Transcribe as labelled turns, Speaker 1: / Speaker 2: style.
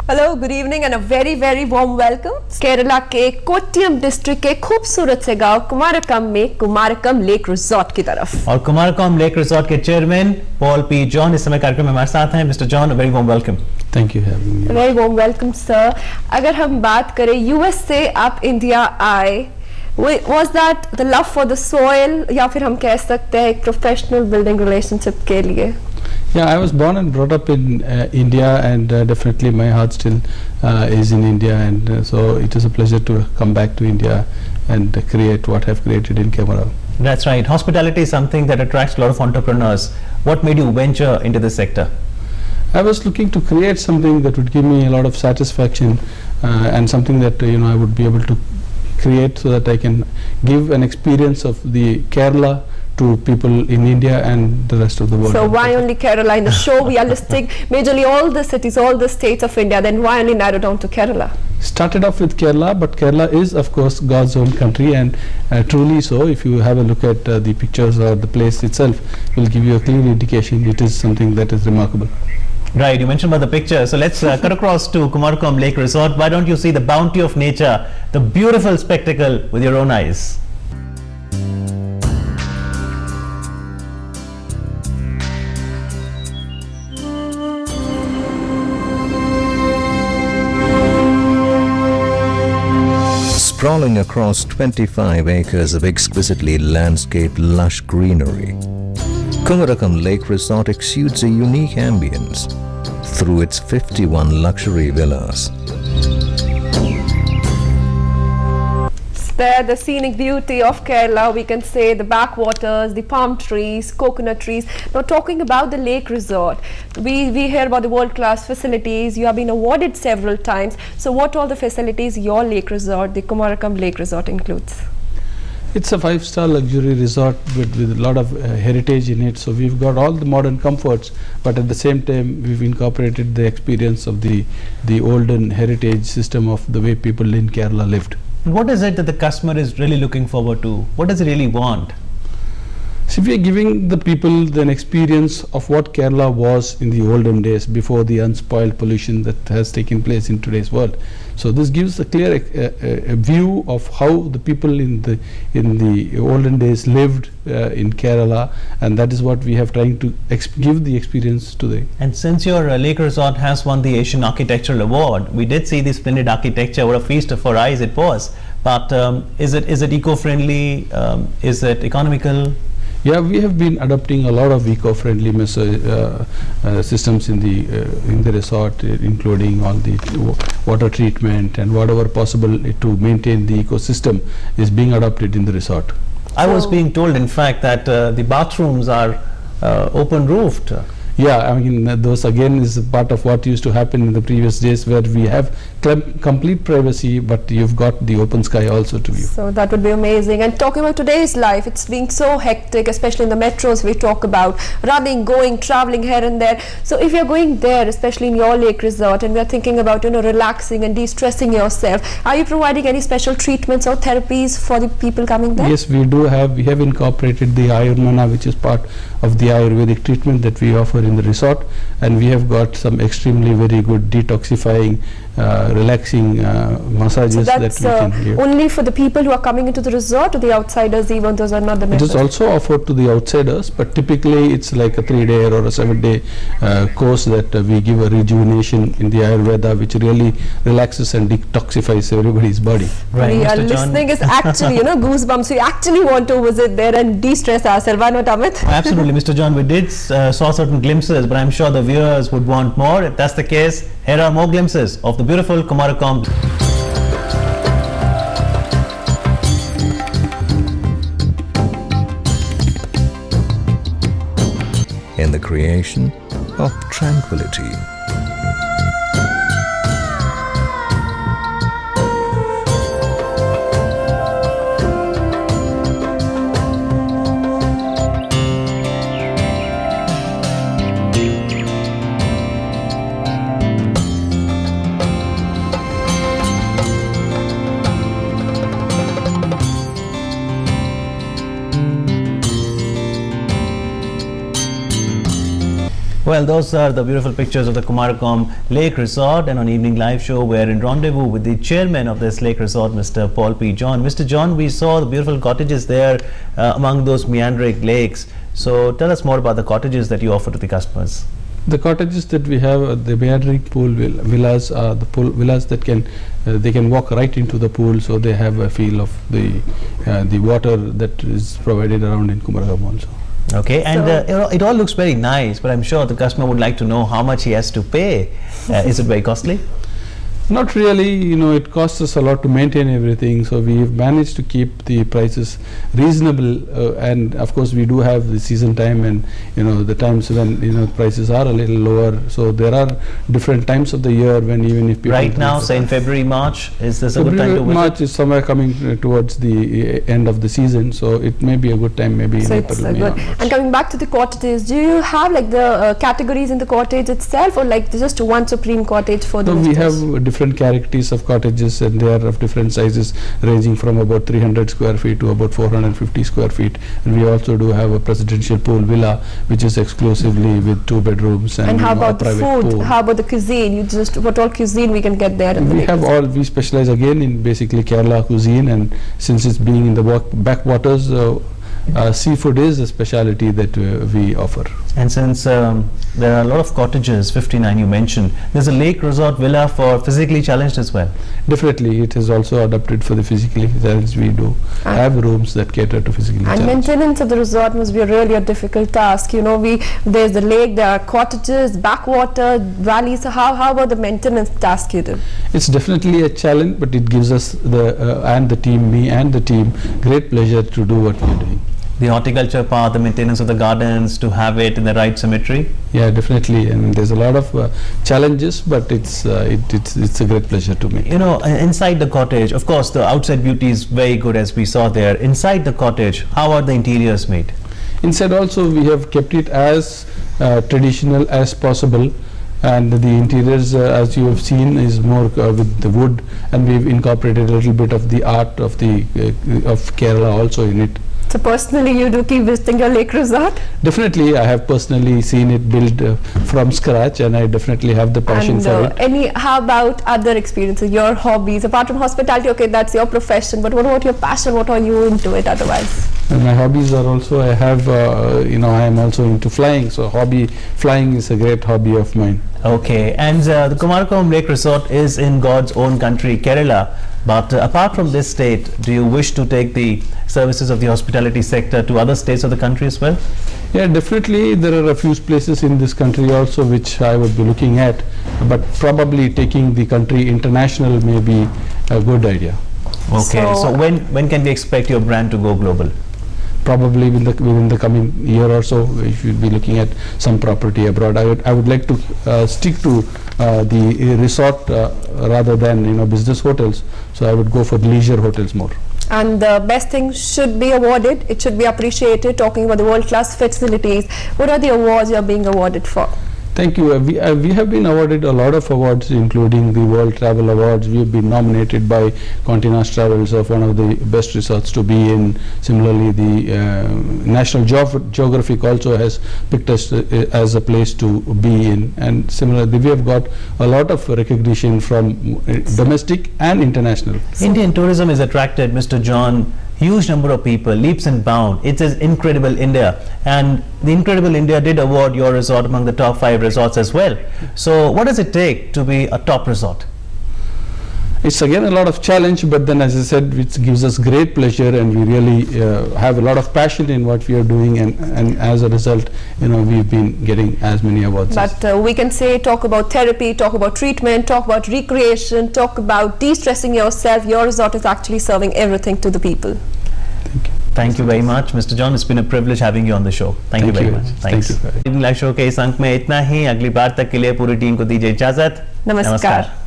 Speaker 1: Hello good evening and a very very warm welcome. Kerala के Kottayam district के खूबसूरत से गांव कुमारकम में कुमारकम लेक रिजॉर्ट की तरफ, और
Speaker 2: कुमारकम लेक रिजॉर्ट के चेयरमैन पॉल पी जॉन इस समय कार्यक्रम में हमारे साथ हैं। Mister John, very warm welcome.
Speaker 3: Thank you,
Speaker 1: very warm welcome sir. अगर हम बात करें यूएस से आप इंडिया आए, was that the love for the soil या फिर हम कह सकते हैं एक प्रोफेशनल बिल्डिंग रिलेशनशिप के लिए?
Speaker 3: Yeah, I was born and brought up in India, and definitely my heart still is in India, and so it is a pleasure to come back to India and create what I've created in Kumarakom.
Speaker 2: That's right. Hospitality is something that attracts a lot of entrepreneurs. What made you venture into this sector?
Speaker 3: I was looking to create something that would give me a lot of satisfaction and something that I would be able to create so that I can give an experience of the Kerala to people in India and the rest of the world.
Speaker 1: So why only Kerala? In the show we are listing majorly all the cities, all the states of India, then why only narrow down to Kerala?
Speaker 3: Started off with Kerala, but Kerala is of course God's own country, and truly so. If you have a look at the pictures or the place itself, will give you a clear indication it is something that is remarkable.
Speaker 2: Right, you mentioned about the picture, so let's cut across to Kumarakom Lake Resort. Why don't you see the bounty of nature, the beautiful spectacle with your own eyes?
Speaker 4: Sprawling across 25 acres of exquisitely landscaped lush greenery, Kumarakom Lake Resort exudes a unique ambience through its 51 luxury villas.
Speaker 1: There, the scenic beauty of Kerala, we can say the backwaters, the palm trees, coconut trees. Now talking about the lake resort, we hear about the world-class facilities. You have been awarded several times. So what all the facilities your lake resort, the Kumarakom Lake Resort, includes?
Speaker 3: It's a 5-star luxury resort with a lot of heritage in it. So we've got all the modern comforts, but at the same time we've incorporated the experience of the olden heritage system of the way people in Kerala lived.
Speaker 2: And what is it that the customer is really looking forward to? What does he really want?
Speaker 3: So we are giving the people an experience of what Kerala was in the olden days, before the unspoiled pollution that has taken place in today's world. So this gives a clear view of how the people in the olden days lived in Kerala, and that is what we have trying to give the experience today.
Speaker 2: And since your lake resort has won the Asian Architectural Award, we did see the splendid architecture. What a feast for eyes it was. But is it eco-friendly? Is it economical?
Speaker 3: Yeah, we have been adopting a lot of eco-friendly systems in the resort, including all the water treatment and whatever possible to maintain the ecosystem is being adopted in the resort.
Speaker 2: I was being told, in fact, that the bathrooms are open-roofed.
Speaker 3: Yeah, I mean those again is part of what used to happen in the previous days, where we have complete privacy, but you've got the open sky also to view.
Speaker 1: So that would be amazing. And talking about today's life, it's being so hectic, especially in the metros. We talk about running, going, traveling here and there. So if you're going there, especially in your lake resort, and we're thinking about relaxing and de-stressing yourself, are you providing any special treatments or therapies for the people coming there?
Speaker 3: Yes, we do have. We have incorporated the Ayurveda, which is part of the Ayurvedic treatment that we offer in the resort, and we have got some extremely very good detoxifying, relaxing massages that we can give.
Speaker 1: Only for the people who are coming into the resort, or the outsiders, even those are not the members?
Speaker 3: It is also offered to the outsiders, but typically it's like a 3-day or a 7-day course that we give a rejuvenation in the Ayurveda, which really relaxes and detoxifies everybody's body.
Speaker 1: Right, we are listening is actually goosebumps. We actually want to visit there and de-stress ourselves. Why not, Amit?
Speaker 2: Absolutely, Mr. John. We did saw certain glimpses, but I'm sure the viewers would want more. If that's the case, here are more glimpses of the beautiful Kumarakom.
Speaker 4: In the creation of tranquility.
Speaker 2: Well, those are the beautiful pictures of the Kumarakom Lake Resort, and on Evening Live Show we're in rendezvous with the chairman of this lake resort, Mr. Paul P. John. Mr. John, we saw the beautiful cottages there among those meandering lakes. So tell us more about the cottages that you offer to the customers.
Speaker 3: The cottages that we have, the meandering pool villas, are the pool villas that they can walk right into the pool, so they have a feel of the water that is provided around in Kumarakom also.
Speaker 2: Okay, and it all looks very nice, but I'm sure the customer would like to know how much he has to pay. Is it very costly?
Speaker 3: Not really, it costs us a lot to maintain everything, so we've managed to keep the prices reasonable, and of course we do have the season time and the times when prices are a little lower, so there are different times of the year when even if people
Speaker 2: right now, say in February, March, is this a good time to visit?
Speaker 3: March is somewhere coming towards the end of the season, so it may be a good time, maybe in April.
Speaker 1: Good. And coming back to the cottages, do you have like the categories in the cottage itself, or like just one supreme cottage for the
Speaker 3: we have different categories of cottages, and they are of different sizes, ranging from about 300 square feet to about 450 square feet. And we also do have a presidential pool villa, which is exclusively with 2 bedrooms and
Speaker 1: how about
Speaker 3: a private
Speaker 1: the food?
Speaker 3: pool.
Speaker 1: How about the cuisine? What all cuisine we can get there?
Speaker 3: We have all. We specialize again in basically Kerala cuisine, and since it's being in the backwaters, seafood is a speciality that we offer.
Speaker 2: And since there are a lot of cottages, 59 you mentioned, there's a lake resort villa for physically challenged as well.
Speaker 3: Definitely, it is also adapted for the physically challenged. We do have rooms that cater to physically challenged.
Speaker 1: And maintenance of the resort must be really a difficult task. There's the lake, there are cottages, backwater, valleys. So how about the maintenance task you do?
Speaker 3: It's definitely a challenge, but it gives us me and the team, great pleasure to do what we're doing.
Speaker 2: The horticulture part, the maintenance of the gardens, to have it in the right symmetry?
Speaker 3: Yeah, definitely, and there's a lot of challenges, but it's a great pleasure to me.
Speaker 2: Inside the cottage, of course, the outside beauty is very good, as we saw there. Inside the cottage, how are the interiors made?
Speaker 3: Inside also, we have kept it as traditional as possible. And the interiors, as you have seen, is more with the wood, and we've incorporated a little bit of the art of Kerala also in it.
Speaker 1: So personally, you do keep visiting your lake resort?
Speaker 3: Definitely, I have personally seen it built from scratch, and I definitely have the passion for it.
Speaker 1: How about other experiences, your hobbies? Apart from hospitality, okay, that's your profession, but what about your passion? What are you into it otherwise?
Speaker 3: And my hobbies are also, I have, I am also into flying, so flying is a great hobby of mine.
Speaker 2: Okay, and the Kumarakom Lake Resort is in God's own country, Kerala. But apart from this state, do you wish to take the services of the hospitality sector to other states of the country as well?
Speaker 3: Yeah, definitely. There are a few places in this country also which I would be looking at, but probably taking the country international may be a good idea.
Speaker 2: Okay, so when can we expect your brand to go global?
Speaker 3: Probably within the coming year or so, we should be looking at some property abroad. I would like to stick to the resort rather than business hotels. So I would go for leisure hotels more.
Speaker 1: And the best thing should be awarded. It should be appreciated. Talking about the world-class facilities, what are the awards you are being awarded for?
Speaker 3: Thank you. We have been awarded a lot of awards, including the World Travel Awards. We have been nominated by Continental Travels of one of the best resorts to be in. Similarly, the National Geographic also has picked us as a place to be in. And similarly, we have got a lot of recognition from domestic and international.
Speaker 2: Indian tourism is attracted, Mr. John. Huge number of people, leaps and bounds. It is Incredible India, and the Incredible India did award your resort among the top 5 resorts as well. So what does it take to be a top resort? It's again a lot of challenge, but then, as I said, it gives us great pleasure, and we really have a lot of passion in what we are doing, and as a result, we've been getting as many awards.
Speaker 1: But we can say, talk about therapy, talk about treatment, talk about recreation, talk about de-stressing yourself. Your resort is actually serving everything to the people.
Speaker 3: Thank you.
Speaker 2: Thank you very much, Mr. John. It's been a privilege having you on the show. Thank you very much. Thanks.
Speaker 3: Thank you.
Speaker 2: Live show के इस अंक में इतना ही. अगली बार तक के लिए पूरी टीम को दीजिए इजाजत.
Speaker 1: नमस्कार.